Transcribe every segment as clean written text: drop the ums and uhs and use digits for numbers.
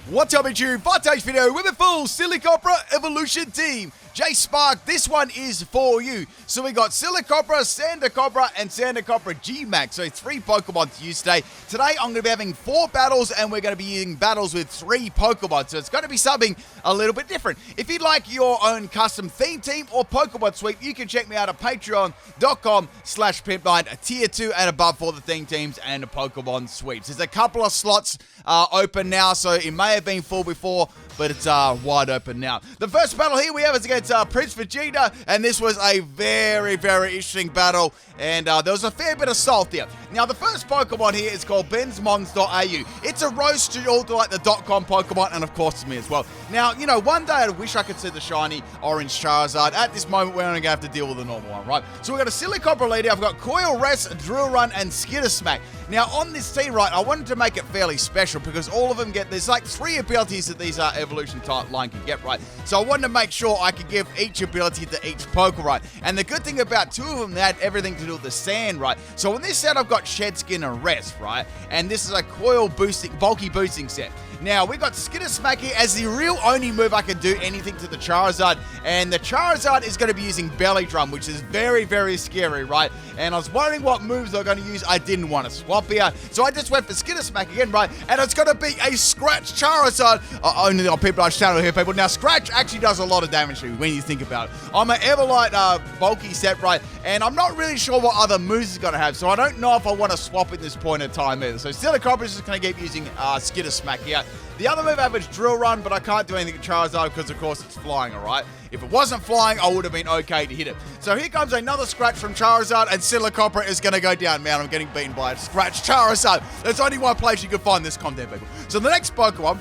What's up, YouTube? For today's video with a full Silicobra evolution team. J Spark, this one is for you. So we got Silicobra, Sandaconda, and Sandaconda Gigantamax. So 3 Pokemon to use today. Today I'm going to be having 4 battles, and we're going to be using battles with 3 Pokemon. So it's going to be something a little bit different. If you'd like your own custom theme team or Pokemon sweep, you can check me out at patreon.com/PIMPNITE, a tier 2 and above for the theme teams and the Pokemon sweeps. There's a couple of slots open now, so it may have been full before, but it's wide open now. The first battle here we have is against Prince Vegeta, and this was a very, very interesting battle, and there was a fair bit of salt there. Now, the first Pokemon here is called BensMons.au. It's a roast to all the, like, the .com Pokemon, and of course me as well. Now, you know, one day I wish I could see the shiny orange Charizard. At this moment, we're only going to have to deal with the normal one, right? So we've got a Silicobra leader, I've got Coil Rest, Drill Run, and Skitter Smack. Now, on this team, right, I wanted to make it fairly special because all of them get, there's like 3 abilities that these evolution type line can get, right? So I wanted to make sure I could give each ability to each Poke, right? And the good thing about 2 of them, they had everything to do with the sand, right? So on this set, I've got Shed Skin and Rest, right? And this is a coil boosting, bulky boosting set. Now, we got Skitter Smack here as the real only move I can do anything to the Charizard. And the Charizard is going to be using Belly Drum, which is very, very scary, right? And I was wondering what moves they're going to use. I didn't want to swap here. So I just went for Skitter Smack again, right? And it's going to be a Scratch Charizard. Only on PIMPNITE's channel here, people. Now, Scratch actually does a lot of damage to you when you think about it. I'm an Everlight bulky set, right? And I'm not really sure what other moves it's going to have. So I don't know if I want to swap at this point in time either. So Silicobra is just going to keep using Skitter Smack here. The other move I have is Drill Run, but I can't do anything to Charizard because, of course, it's flying, alright? If it wasn't flying, I would have been okay to hit it. So here comes another Scratch from Charizard, and Silicobra is going to go down. Man, I'm getting beaten by a Scratch Charizard. There's only one place you can find this content, people. So the next Pokemon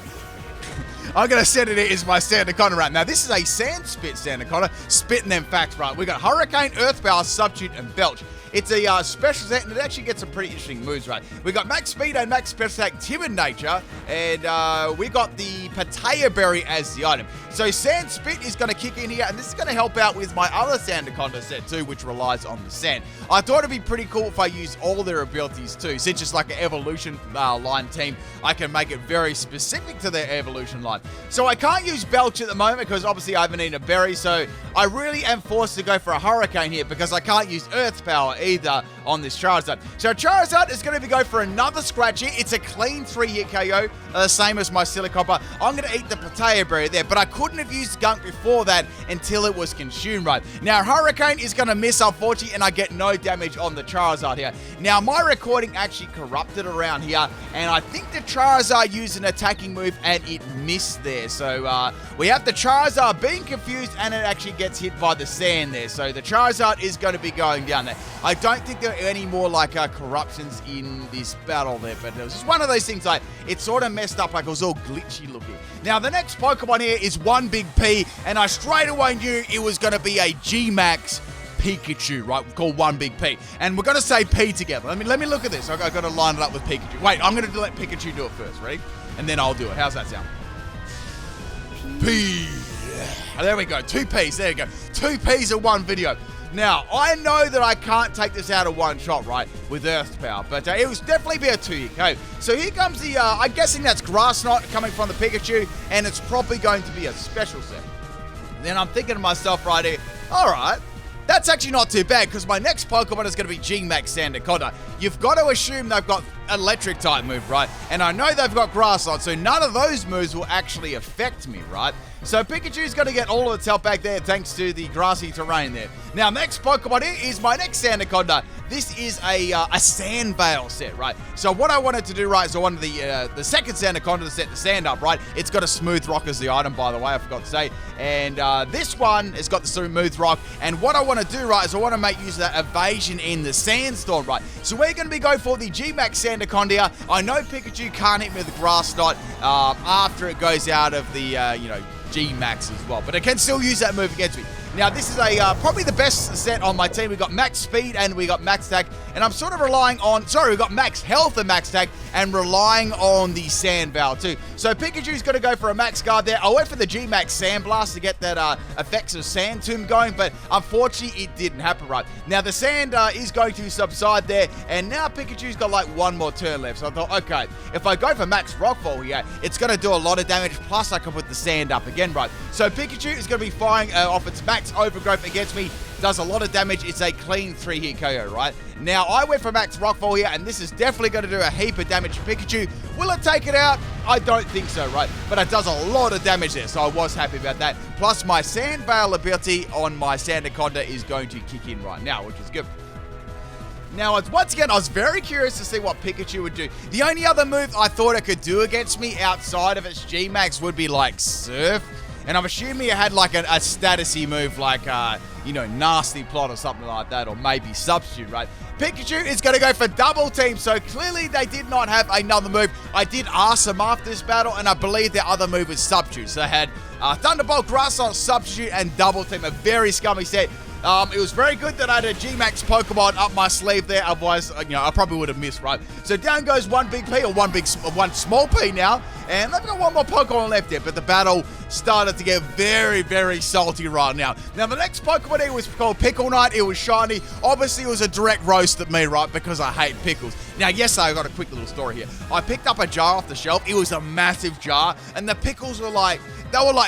I'm going to set it is my Sandaconda right. Now, this is a Sand Spit Sandaconda, spitting them facts, right? We got Hurricane, Earth Power, Substitute, and Belch. It's a special set, and it actually gets some pretty interesting moves, right? We got Max Speed and Max Special Attack, Timid Nature, and we got the Pataya Berry as the item. So Sand Spit is going to kick in here, and this is going to help out with my other Sandaconda set too, which relies on the sand. I thought it'd be pretty cool if I use all their abilities too. Since it's like an evolution line team, I can make it very specific to their evolution line. So I can't use Belch at the moment because obviously I haven't eaten a berry, so I really am forced to go for a Hurricane here because I can't use Earth Power either on this Charizard. So Charizard is going to be going for another Scratch here. It's a clean 3-hit KO, the same as my Silicobra. I'm going to eat the Pataya Berry there, but I couldn't have used Gunk before that until it was consumed, right? Now, Hurricane is going to miss, unfortunately, and I get no damage on the Charizard here. Now, my recording actually corrupted around here, and I think the Charizard used an attacking move, and it missed there. So, we have the Charizard being confused, and it actually gets hit by the sand there. So, the Charizard is going to be going down there. I don't think there are any more, like, corruptions in this battle there, but it was just one of those things, like, it sort of messed up, like, it was all glitchy looking. Now, the next Pokemon here is One Big P, and I straight away knew it was going to be a G-Max Pikachu, right? Called One Big P. And we're going to say P together. Let me look at this. I've got to line it up with Pikachu. Wait, I'm going to let Pikachu do it first. Ready? And then I'll do it. How's that sound? P. Oh, there we go. 2 Ps. There you go. 2 Ps in one video. Now, I know that I can't take this out of one shot, right, with Earth Power, but it was definitely be a 2-hit KO. So here comes the, I'm guessing that's Grass Knot coming from the Pikachu, and it's probably going to be a special set. Then I'm thinking to myself right here, alright, that's actually not too bad, because my next Pokemon is going to be Gigantamax Sandaconda. You've got to assume they've got electric type move, right? And I know they've got Grass Knot, so none of those moves will actually affect me, right? So Pikachu's going to get all of its help back there thanks to the grassy terrain there. Now, next Pokemon here is my next Sandaconda. This is a Sand Veil set, right? So what I wanted to do, right, is I wanted the second Sandaconda to set the sand up, right? It's got a Smooth Rock as the item, by the way, I forgot to say. And this one has got the Smooth Rock. And what I want to do, right, is I want to make use of that evasion in the Sandstorm, right? So we're going to be going for the G-Max Sandaconda here. I know Pikachu can't hit me with the Grass Knot after it goes out of the, you know, G-Max as well, but I can still use that move against me. Now, this is a probably the best set on my team. We got max speed and we got max attack, and I'm sort of relying on, we got max health and max attack, and relying on the Sand Valve too. So Pikachu's going to go for a max guard there. I went for the G-Max Sand Blast to get that effects of Sand Tomb going, but unfortunately it didn't happen right. Now the sand is going to subside there, and now Pikachu's got like one more turn left. So I thought, okay, if I go for max Rockfall here, it's going to do a lot of damage, plus I can put the sand up again, right? So Pikachu is going to be firing off its max overgrowth against me. Does a lot of damage. It's a clean 3-hit KO, right? Now, I went for max Rockfall here, and this is definitely going to do a heap of damage to Pikachu. Will it take it out? I don't think so, right? But it does a lot of damage there, so I was happy about that. Plus, my Sand Veil ability on my Sandaconda is going to kick in right now, which is good. Now, once again, I was very curious to see what Pikachu would do. The only other move I thought it could do against me outside of its G-Max would be like Surf. And I'm assuming it had like a statusy move like, Nasty Plot or something like that, or maybe Substitute, right? Pikachu is going to go for Double Team, so clearly they did not have another move. I did ask them after this battle, and I believe their other move was Substitute. So they had Thunderbolt, Grass Knot, Substitute, and Double Team, a very scummy set. It was very good that I had a G-Max Pokemon up my sleeve there. Otherwise, I probably would have missed, right? So down goes one big P, or one small P now. And they've got one more Pokemon left there. But the battle started to get very, very salty right now. Now, the next Pokemon here was called Pickle Knight. It was shiny. Obviously, it was a direct roast at me, right? Because I hate pickles. Now, yes, I got a quick little story here. I picked up a jar off the shelf. It was a massive jar. And the pickles were like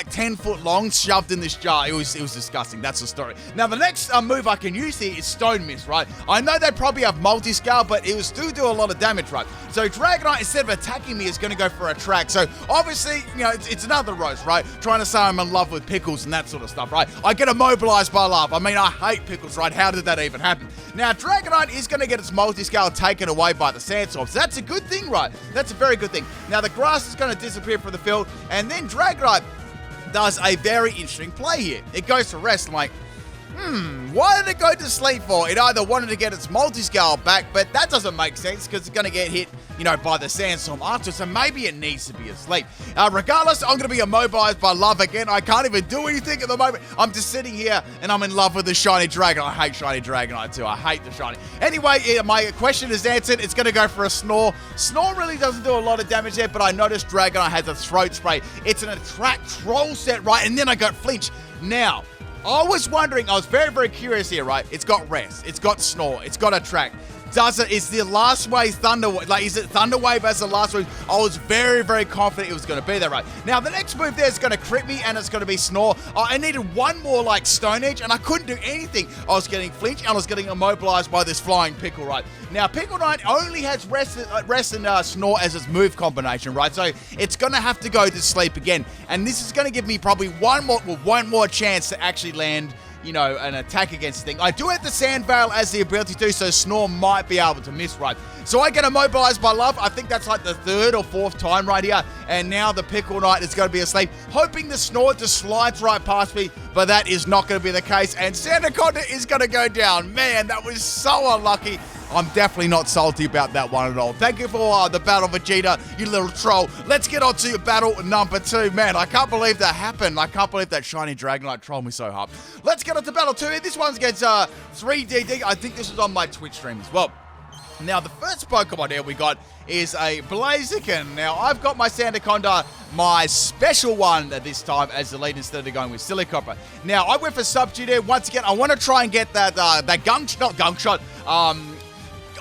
10 foot long, shoved in this jar. It was disgusting. That's the story. Now, the next move I can use here is Stone Mist, right? I know they probably have multi-scale, but it will still do a lot of damage, right? So Dragonite, instead of attacking me, is going to go for a track. So obviously, it's another roast, right? Trying to say I'm in love with pickles and that sort of stuff, right? I get immobilized by love. I mean, I hate pickles, right? How did that even happen? Now, Dragonite is going to get its multi-scale taken away by the Sandstorm. So that's a good thing, right? That's a very good thing. Now, the grass is going to disappear from the field, and then Dragonite does a very interesting play here. It goes to rest. I'm like, why did it go to sleep for? It either wanted to get its multi-scale back, but that doesn't make sense because it's going to get hit, by the Sandstorm after, so maybe it needs to be asleep. Regardless, I'm going to be immobilized by love again. I can't even do anything at the moment. I'm just sitting here and I'm in love with the shiny Dragon. I hate shiny Dragonite too. I hate the shiny. Anyway, my question is answered. It's going to go for a Snore. Snore really doesn't do a lot of damage there, but I noticed Dragonite has a Throat Spray. It's an Attract Troll set, right? And then I got Flinch. Now, I was wondering, I was very, very curious here, right? It's got Rest, it's got Snore, it's got Attract. Is the last wave Thunder, is it Thunder Wave as the last wave? I was very, very confident it was going to be there, right? Now, the next move there is going to crit me, and it's going to be Snore. I needed one more, Stone Edge, and I couldn't do anything. I was getting Flinch, and I was getting immobilized by this flying Pickle, right? Now, Pickle Knight only has Rest and Snore as its move combination, right? So, it's going to have to go to sleep again. And this is going to give me probably one more chance to actually land an attack against the thing. I do have the Sand Veil as the ability to, so Snore might be able to miss, right? So I get immobilized by love. I think that's like the 3rd or 4th time right here. And now the Pickle Knight is going to be asleep, hoping the Snore just slides right past me, but that is not going to be the case. And Sandaconda is going to go down. Man, that was so unlucky. I'm definitely not salty about that one at all. Thank you for the battle, Vegeta, you little troll. Let's get on to battle number 2. Man, I can't believe that happened. I can't believe that shiny Dragonite trolled me so hard. Let's get on to battle 2. This one's against 3DD. I think this is on my Twitch stream as well. Now, the first Pokemon here we got is a Blaziken. Now, I've got my Sandaconda, my special one this time as the lead instead of going with Silicobra. Now, I went for Substitute here. Once again, I want to try and get that Gunk Shot.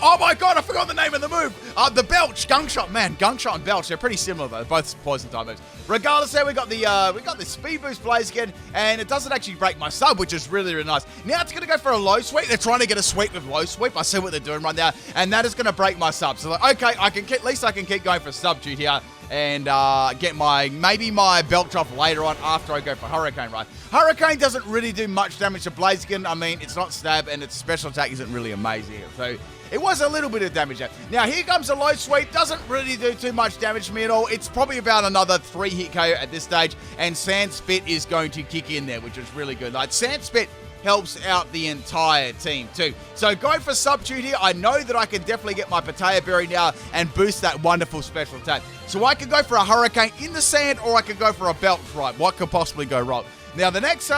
Oh my god, I forgot the name of the move. The Belch, Gunk Shot, man. Gunk Shot and Belch, they're pretty similar though, both poison type moves. Regardless, there we got the Speed Boost Blaziken, and it doesn't actually break my sub, which is really, really nice. Now it's gonna go for a low sweep. They're trying to get a sweep with low sweep. I see what they're doing right now, and that is gonna break my sub. So okay, at least I can keep going for Substitute here and get maybe my Belt Drop later on after I go for Hurricane, right? Hurricane doesn't really do much damage to Blaziken. I mean, it's not stab, and its special attack isn't really amazing here. So it was a little bit of damage there. Now, here comes a low sweep. Doesn't really do too much damage to me at all. It's probably about another 3-hit KO at this stage. And Sand Spit is going to kick in there, which is really good. Sand Spit helps out the entire team too. So going for Substitute here, I know that I can definitely get my Potato Berry now and boost that wonderful special attack. So I could go for a Hurricane in the sand, or I could go for a Belt, right? What could possibly go wrong? Now, the next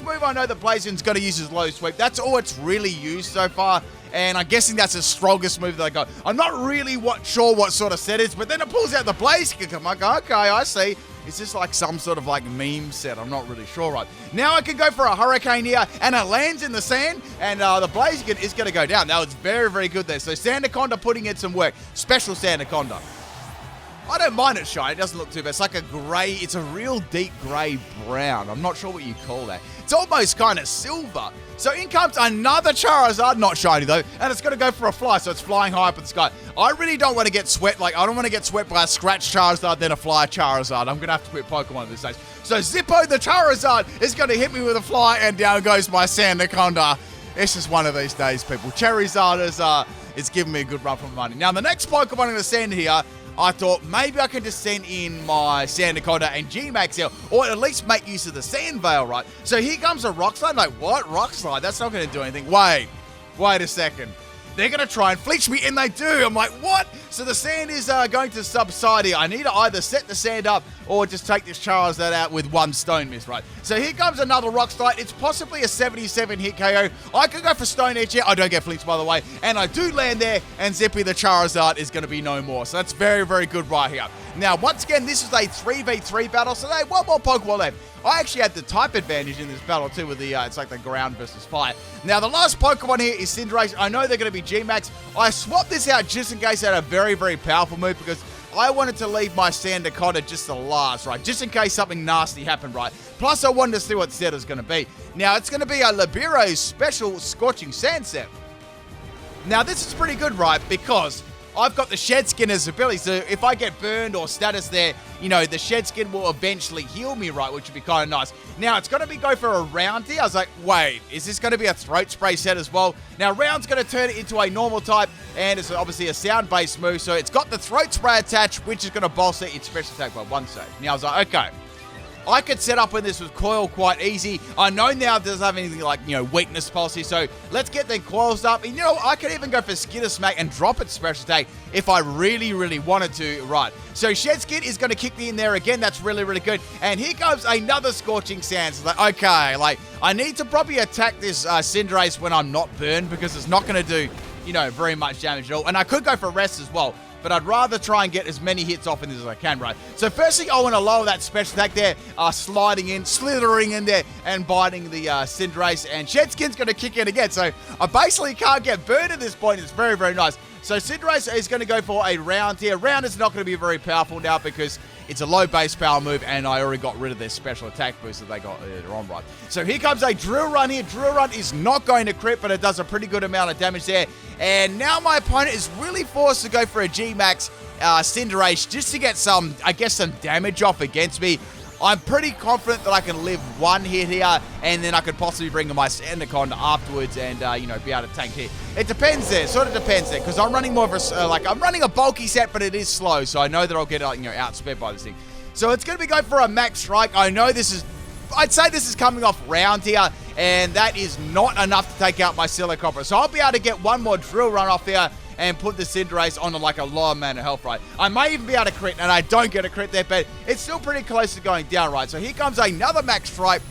move I know that Blaziken's going to use is low sweep. That's all it's really used so far. And I'm guessing that's the strongest move that I got. I'm not really sure what sort of set it is, but then it pulls out the Blaziken. I'm like, okay, I see. Is this like some sort of like meme set? I'm not really sure, right? Now I can go for a Hurricane here, and it lands in the sand, and the Blaziken is going to go down. That was very, very good there. So Sandaconda putting in some work. Special Sandaconda. I don't mind it shiny. It doesn't look too bad. It's like a grey. It's a real deep grey brown. I'm not sure what you call that. It's almost kind of silver. So in comes another Charizard, not shiny though, and it's going to go for a fly, so it's flying high up in the sky. I really don't want to get swept. Like, I don't want to get swept by a scratch Charizard, then a fly Charizard. I'm going to have to quit Pokemon at this stage. So Zippo the Charizard is going to hit me with a fly, and down goes my Sandaconda. It's just one of these days, people. Charizard is giving me a good run for money. Now, the next Pokemon I'm going to send here, I thought maybe I could just send in my Sandaconda and G-Max here, or at least make use of the Sand Veil, right? So here comes a Rock Slide. Like, what? Rock Slide? That's not going to do anything. Wait a second. They're going to try and flinch me, and they do. I'm like, what? So the sand is going to subside here. I need to either set the sand up or just take this Charizard out with one Stone Miss, right? So here comes another Rock Slide. It's possibly a 77 hit KO. I could go for Stone Edge here. I don't get flinched, by the way. And I do land there, and Zippy the Charizard is going to be no more. So that's very, very good right here. Now, once again, this is a 3v3 battle, so they have one more Pokemon left. I actually had the type advantage in this battle too with the, it's like the ground versus fire. Now, the last Pokemon here is Cinderace. I know they're going to be G-Max. I swapped this out just in case I had a very, very powerful move because I wanted to leave my Sandaconda just the last, right? Just in case something nasty happened, right? Plus, I wanted to see what set is going to be. Now, it's going to be a Libero's special Scorching Sand set. Now, this is pretty good, right? Because I've got the Shed Skin as ability, so if I get burned or status there, you know, the Shed Skin will eventually heal me, right, which would be kind of nice. Now, it's going to be go for a Round here. I was like, wait, is this going to be a Throat Spray set as well? Now, Round's going to turn it into a normal type, and it's obviously a sound-based move, so it's got the Throat Spray attached, which is going to bolster its special attack by 1 save. Now, I was like, okay, I could set up when this was Coil quite easy. I know now it doesn't have anything like, you know, weakness policy, so let's get the coils up. And, you know, I could even go for Skitter Smack and drop its special attack if I really, really wanted to. Right, so Shed Skin is going to kick me in there again. That's really, really good. And here comes another Scorching Sand. So like, okay, like, I need to probably attack this Cinderace when I'm not burned because it's not going to do, you know, very much damage at all. And I could go for Rest as well, but I'd rather try and get as many hits off in this as I can, right? So first thing, I want to lower that special attack there, sliding in, slithering in there, and biting the Cinderace, and Shed Skin's going to kick in again. So I basically can't get burned at this point. It's very, very nice. So Cinderace is going to go for a Round here. Round is not going to be very powerful now because it's a low base power move, and I already got rid of their special attack boost that they got earlier on, right? So here comes a Drill Run here. Drill Run is not going to crit, but it does a pretty good amount of damage there. And now my opponent is really forced to go for a G-Max Cinderace just to get some, I guess, some damage off against me. I'm pretty confident that I can live one hit here, and then I could possibly bring in my Sandaconda afterwards and, you know, be able to tank hit. It depends there, sort of depends there, because I'm running more of a, I'm running a bulky set, but it is slow, so I know that I'll get, you know, outsped by this thing. So it's going to be going for a Max Strike. I know this is, I'd say this is coming off Round here, and that is not enough to take out my Silicobra. So I'll be able to get one more Drill Run off here and put the Cinderace on like a lower amount of health, right? I may even be able to crit, and I don't get a crit there, but it's still pretty close to going down, right? So here comes another Max Strike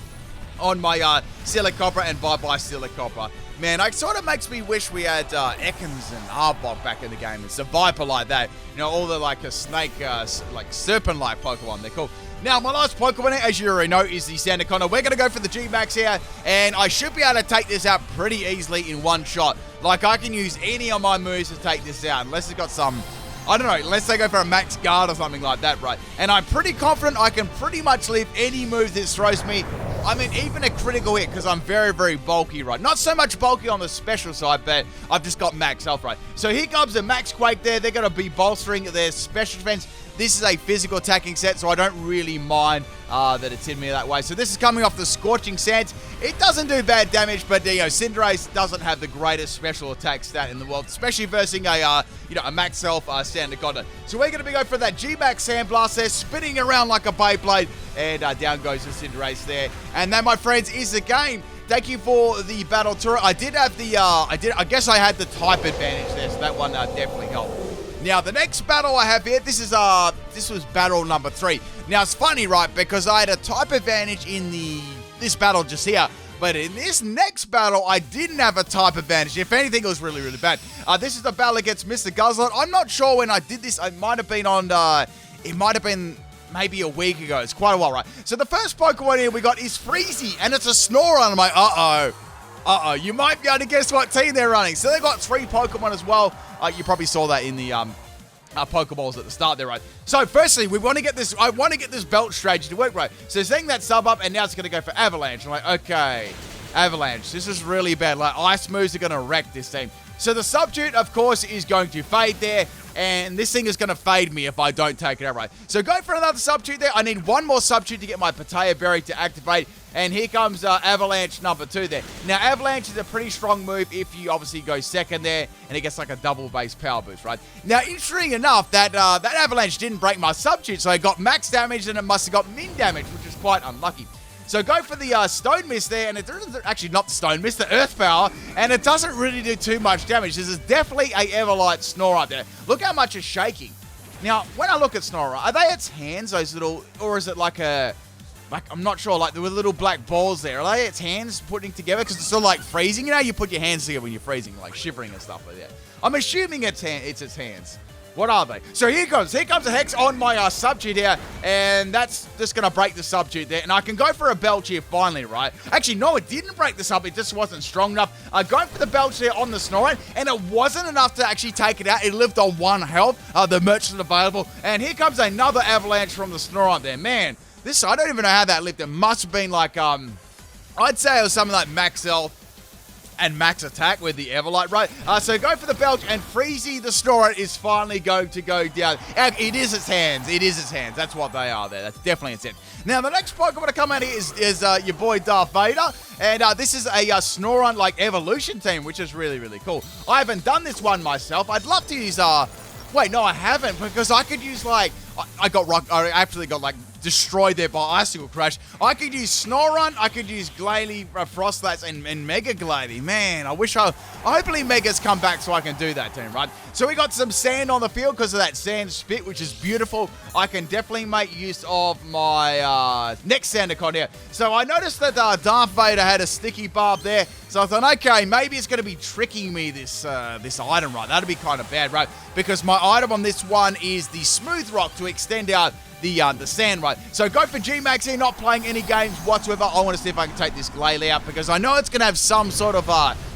on my Silicobra, and bye-bye Silicobra. Man, it sort of makes me wish we had Ekans and Arbok back in the game. It's a Viper like that. You know, all the like a snake, like serpent-like Pokemon. They're cool. Now, my last Pokemon, as you already know, is the Sandaconda. We're going to go for the G-Max here, and I should be able to take this out pretty easily in one shot. Like, I can use any of my moves to take this out, unless it's got some, I don't know, unless they go for a Max Guard or something like that, right? And I'm pretty confident I can pretty much live any move this throws me. I mean, even a critical hit, because I'm very, very bulky, right? Not so much bulky on the special side, but I've just got max health, right? So here comes a Max Quake there. They're going to be bolstering their special defense. This is a physical attacking set, so I don't really mind that it's hit me that way. So this is coming off the Scorching Sands. It doesn't do bad damage, but you know, Cinderace doesn't have the greatest special attack stat in the world, especially versus a you know, a max health Sandaconda. So we're going to be going for that G-Max Sandblast there, spinning around like a Beyblade, and down goes the Cinderace there. And that, my friends, is the game. Thank you for the battle tour. I did have the I guess I had the type advantage there, so that one definitely helped. Now, the next battle I have here, this was battle number 3. Now, it's funny, right, because I had a type advantage in the this battle just here. But in this next battle, I didn't have a type advantage. If anything, it was really, really bad. This is the battle against Mr. Guzzlot. I'm not sure when I did this. It might have been on, it might have been maybe a week ago. It's quite a while, right? So the first Pokemon here we got is Freezy, and it's a Snorunt. I'm like, uh-oh. You might be able to guess what team they're running. So they got 3 Pokemon as well. You probably saw that in the Pokeballs at the start there, right? So firstly, we want to get this, I want to get this belt strategy to work, right? So setting that sub up, and now it's going to go for Avalanche. I'm like, okay, Avalanche, this is really bad. Like, ice moves are going to wreck this team. So the Substitute, of course, is going to fade there, and this thing is going to fade me if I don't take it out right. So go for another Substitute there. I need one more Substitute to get my Pataya Berry to activate, and here comes Avalanche number 2 there. Now, Avalanche is a pretty strong move if you obviously go second there, and it gets like a double base power boost, right? Now, interesting enough, that Avalanche didn't break my Substitute, so it got max damage, and it must have got min damage, which is quite unlucky. So go for the Stone Mist there, and it doesn't, actually not the Stone Mist, the Earth Power, and it doesn't really do too much damage. This is definitely a Everlight Snorunt there. Look how much it's shaking. Now, when I look at Snorunt, are they its hands, those little, or is it like a, like, I'm not sure, like there were little black balls there. Are they its hands putting together? Because it's still like freezing. You know, you put your hands together when you're freezing, like shivering and stuff like that. I'm assuming it's its hands. What are they? So here comes a Hex on my Substitute here, and that's just going to break the Substitute there, and I can go for a Belch here finally, right? Actually, no, it didn't break the Sub, it just wasn't strong enough. Going for the Belch there on the Snorunt, and it wasn't enough to actually take it out. It lived on 1 health, the merchant available, and here comes another Avalanche from the Snorunt there. Man, this, I don't even know how that lived. It must have been like, I'd say it was something like max health and max attack with the Everlight, right? So go for the Belch, and Freezy the Snorunt is finally going to go down. And it is its hands. It is its hands. That's what they are there. That's definitely its hands. Now, the next Pokemon to come out here is your boy Darth Vader. And this is a Snorunt, like, evolution team, which is really, really cool. I haven't done this one myself. I'd love to use, wait, no, I haven't, because I could use, like, I actually got, like, destroyed there by Icicle Crash. I could use Snorunt, I could use Glalie, Frostlats, and Mega Glalie. Man, hopefully Mega's come back so I can do that team, right? So we got some sand on the field because of that sand spit, which is beautiful. I can definitely make use of my next Sandaconda here. So I noticed that Darth Vader had a sticky barb there, so I thought, okay, maybe it's going to be tricking me this item, right? That'd be kind of bad, right? Because my item on this one is the Smooth Rock to extend out the sand, right? So go for G-Max here, not playing any games whatsoever. I want to see if I can take this Glalie out, because I know it's going to have some sort of,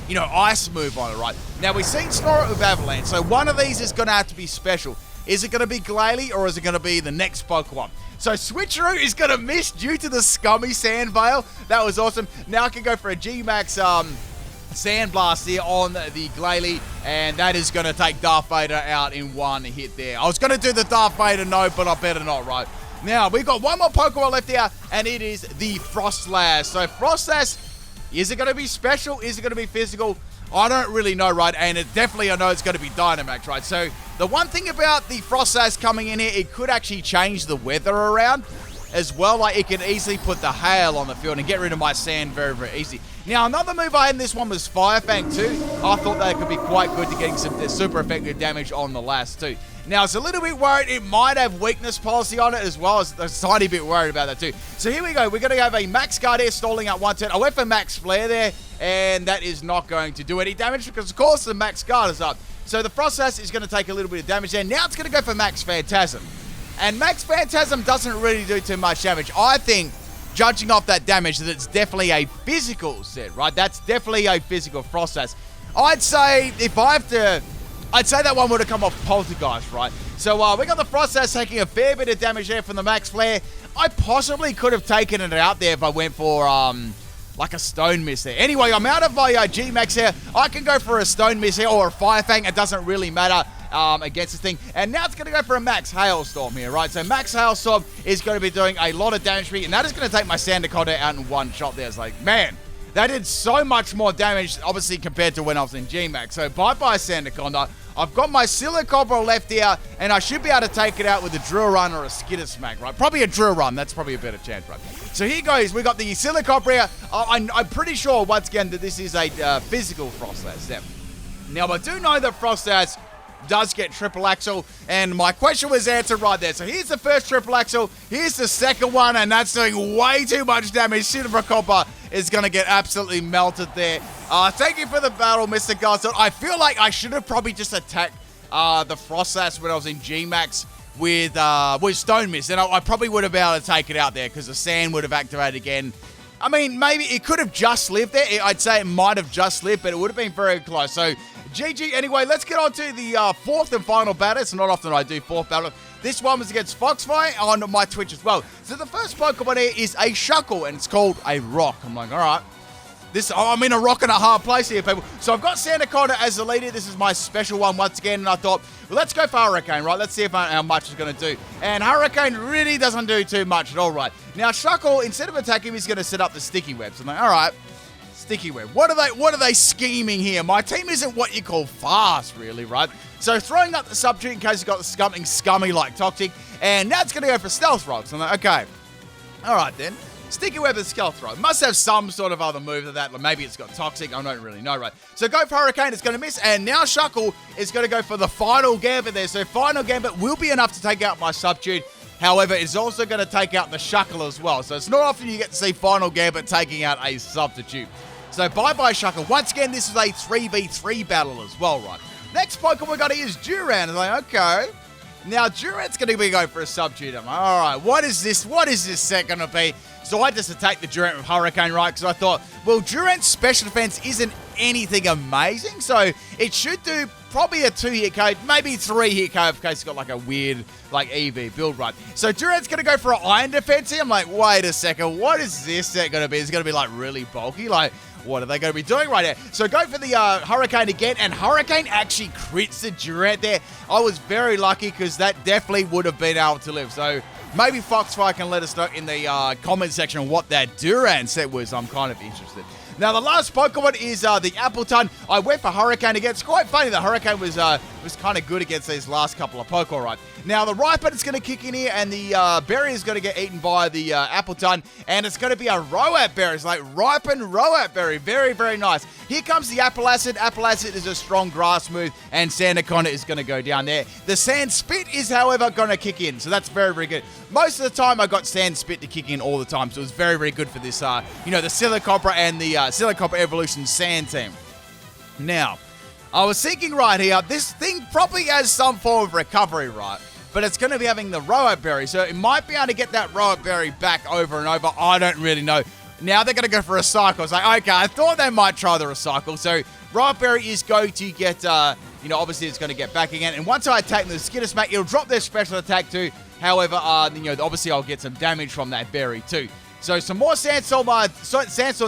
you know, ice move on it, right? Now, we've seen Snorunt with Avalanche, so one of these is going to have to be special. Is it going to be Glalie, or is it going to be the next Pokemon? So Switcheroo is going to miss due to the scummy Sand Veil. That was awesome. Now I can go for a G-Max, Sandblast here on the Glalie, and that is going to take Darth Vader out in 1 hit there. I was going to do the Darth Vader no, but I better not, right? Now, we've got one more Pokemon left here, and it is the Frostlass. So Frostlass, is it going to be special? Is it going to be physical? I don't really know, right? And definitely I know it's going to be Dynamax, right? So the one thing about the Frostlass coming in here, it could actually change the weather around as well. Like, it can easily put the hail on the field and get rid of my sand very, very easy. Now, another move I had in this one was Fire Fang too. I thought that could be quite good to getting some super effective damage on the last too. Now, it's a little bit worried it might have weakness policy on it as well. As a tiny bit worried about that too. So here we go. We're going to have a Max Guard here stalling at 1 turn. I went for Max Flare there, and that is not going to do any damage because, of course, the Max Guard is up. So the Frostlass is going to take a little bit of damage there. Now it's going to go for Max Phantasm. And Max Phantasm doesn't really do too much damage. I think, judging off that damage, that it's definitely a physical set, right? That's definitely a physical Frostlass. I'd say, if I have to, I'd say that one would have come off Poltergeist, right? So we got the Frostlass taking a fair bit of damage there from the Max Flare. I possibly could have taken it out there if I went for, like a Stone Mist there. Anyway, I'm out of my G-Max here. I can go for a Stone Mist here or a Fire Fang. It doesn't really matter against this thing. And now it's going to go for a Max Hailstorm here, right? So Max Hailstorm is going to be doing a lot of damage to me, and that is going to take my Sandaconda out in 1 shot there. It's like, man, that did so much more damage, obviously, compared to when I was in G-Max. So bye-bye, Sandaconda. I've got my Silicobra left here, and I should be able to take it out with a Drill Run or a Skitter Smack, right? Probably a Drill Run. That's probably a better chance, right? So here goes. We got the Silicobra here. I'm pretty sure, once again, that this is a physical Frostlass. Now, I do know that Frostlass does get triple axle, and my question was answered right there. So here's the first triple axle, here's the second one, and that's doing way too much damage. Silicobra is going to get absolutely melted there. Thank you for the battle, Mr. Garson. I feel like I should have probably just attacked the Frost Sass when I was in G-Max with Stone Mist, and I probably would have been able to take it out there because the sand would have activated again. I mean, maybe it could have just lived there. I'd say it might have just lived, but it would have been very close. So GG. Anyway, let's get on to the fourth and final battle. It's not often I do fourth battle. This one was against Foxfire on my Twitch as well. So the first Pokemon here is a Shuckle, and it's called a Rock. I'm like, all right. I'm in a rock and a hard place here, people. So I've got Sandaconda as the leader. This is my special one once again, and I thought, well, let's go for Hurricane, right? Let's see how much it's going to do. And Hurricane really doesn't do too much at all, right? Now, Shuckle, instead of attacking, he's going to set up the Sticky Webs. I'm like, all right, Sticky Web. What are they scheming here? My team isn't what you call fast, really, right? So throwing up the Substitute in case he's got something scummy like Toxic, and now it's going to go for Stealth Rocks. I'm like, okay, all right then. Sticky Web and Stealth Rock. Must have some sort of other move of that. Like maybe it's got Toxic. I don't really know, right? So go for Hurricane. It's going to miss. And now Shuckle is going to go for the Final Gambit there. So Final Gambit will be enough to take out my Substitute. However, it's also going to take out the Shuckle as well. So it's not often you get to see Final Gambit taking out a Substitute. So bye-bye Shuckle. Once again, this is a 3v3 battle as well, right? Next Pokemon we got here is Durant. I'm like, okay. Now, Durant's going to be going for a Substitute. I'm like, all right, what is this? What is this set going to be? So I just attacked the Durant with Hurricane, right? Because I thought, well, Durant's special defense isn't anything amazing. So it should do probably a 2-hit KO, maybe 3-hit KO in case it's got like a weird like EV build, right? So Durant's going to go for an Iron Defense here. I'm like, wait a second, what is this set going to be? It's going to be like really bulky, like... What are they going to be doing right here? So go for the Hurricane again, and Hurricane actually crits the Durant there. I was very lucky because that definitely would have been able to live. So maybe Foxfire can let us know in the comment section what that Durant set was. I'm kind of interested. Now, the last Pokemon is the Appleton. I went for Hurricane again. It's quite funny. The Hurricane was kind of good against these last couple of Pokemon, right? Now, the Ripen is going to kick in here, and the Berry is going to get eaten by the Appleton, and it's going to be a Roat Berry. It's like Ripen Roat Berry. Very, very nice. Here comes the Apple Acid. Apple Acid is a strong grass move, and Sandaconda is going to go down there. The Sand Spit is, however, going to kick in, so that's very, very good. Most of the time, I got Sand Spit to kick in all the time, so it was very, very good for this, the Silicobra and the Silicobra Evolution Sand team. Now, I was thinking right here, this thing probably has some form of recovery, right? But it's going to be having the Roat Berry, so it might be able to get that Roat Berry back over and over. I don't really know. Now they're going to go for a Recycle. It's like, okay, I thought they might try the Recycle. So Roat Berry is going to get, obviously it's going to get back again. And once I attack the Skitter Smack, it'll drop their special attack too. However, obviously I'll get some damage from that berry too. So some more Sandstorm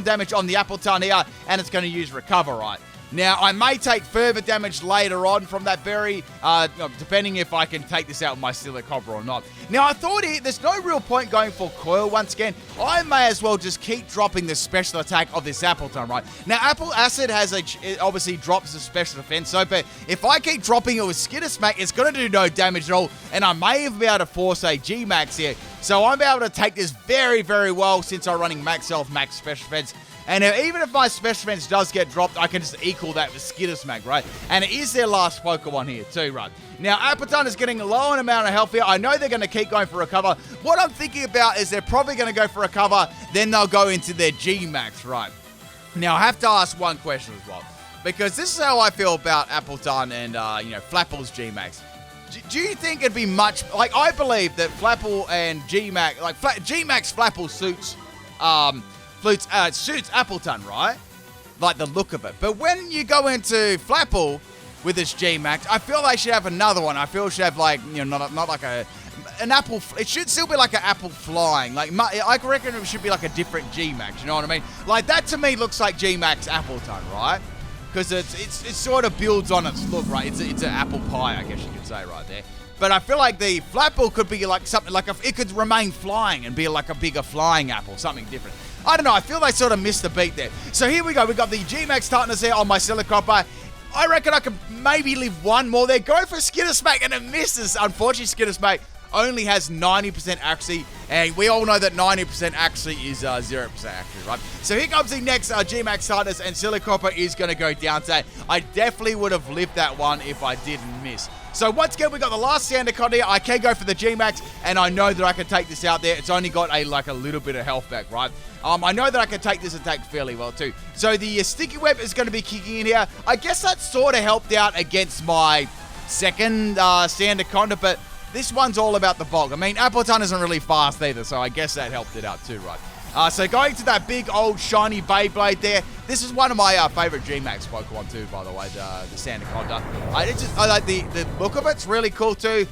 damage on the Appleton here, and it's going to use Recover, right? Now, I may take further damage later on from that berry, depending if I can take this out with my Silicobra or not. Now, I thought there's no real point going for Coil once again. I may as well just keep dropping the special attack of this Appleton, right? Now, Apple Acid it obviously drops the special defense, so but if I keep dropping it with Skitter Smack, it's going to do no damage at all, and I may even be able to force a G-Max here. So I'm able to take this very, very well since I'm running Max Health, Max Special Defense. And even if my Special Defense does get dropped, I can just equal that with Skitter Smack, right? And it is their last Pokemon here too, right? Now, Appleton is getting a low amount of health here. I know they're going to keep going for Recover. What I'm thinking about is they're probably going to go for Recover, then they'll go into their G-Max, right? Now, I have to ask one question as well, because this is how I feel about Appleton and, Flapple's G-Max. Do you think it'd be much... Like, I believe that Flapple and G-Max... Like, G-Max Flapple suits Appleton, right? Like the look of it. But when you go into Flapple with this G-Max, I feel they should have another one. I feel it should have like, not like an apple. It should still be like an apple flying. Like, I reckon it should be like a different G-Max. You know what I mean? Like that to me looks like G-Max Appleton, right? Because it sort of builds on its look, right? It's an apple pie, I guess you could say right there. But I feel like the Flapple could be like something like it could remain flying and be like a bigger flying apple, something different. I don't know. I feel they sort of missed the beat there. So here we go. We've got the G-Max Tartness there on my Silicobra. I reckon I could maybe leave one more there. Go for Skitter Smack, and it misses. Unfortunately, Skitter Smack only has 90% accuracy, and we all know that 90% accuracy is 0% accuracy, right? So here comes the next G-Max Hunters, and Silicobra is going to go down today. I definitely would have lived that one if I didn't miss. So once again, we got the last Sandaconda here. I can go for the G-Max, and I know that I can take this out there. It's only got a little bit of health back, right? I know that I can take this attack fairly well too. So the sticky web is going to be kicking in here. I guess that sort of helped out against my second Sandaconda, but this one's all about the bulk. I mean, Appleton isn't really fast either, so I guess that helped it out too, right? So going to that big old shiny Beyblade there. This is one of my favorite G-Max Pokemon too, by the way, the Sandaconda. I like the look of it. It's really cool too.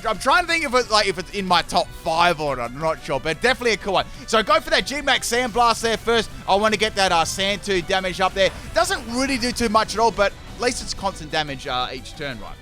I'm trying to think if it's in my top 5 or not. I'm not sure, but definitely a cool one. So go for that G-Max Sandblast there first. I want to get that Sand 2 damage up there. Doesn't really do too much at all, but at least it's constant damage each turn, right?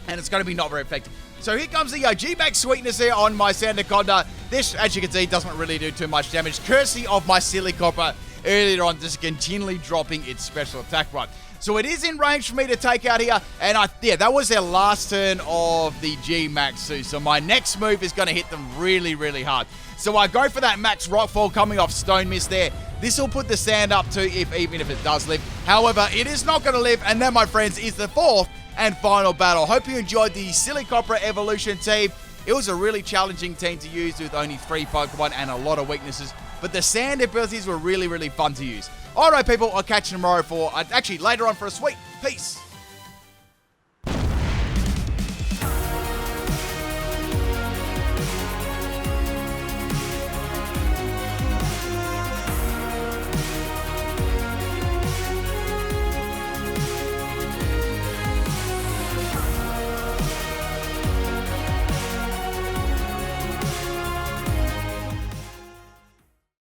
And it's going to be not very effective. So here comes the G-Max Sweetness here on my Sandaconda. This, as you can see, doesn't really do too much damage, courtesy of my Silicobra earlier on, just continually dropping its special attack, right? So it is in range for me to take out here, and that was their last turn of the G-Max too. So my next move is going to hit them really, really hard. So I go for that Max Rockfall coming off Stone Mist there. This will put the sand up to even if it does live. However, it is not going to live, and that, my friends, is the 4th and final battle. Hope you enjoyed the Silicobra Evolution team. It was a really challenging team to use with only 3 Pokemon and a lot of weaknesses, but the sand abilities were really, really fun to use. Alright people, I'll catch you tomorrow for, actually later on for a sweep. Peace.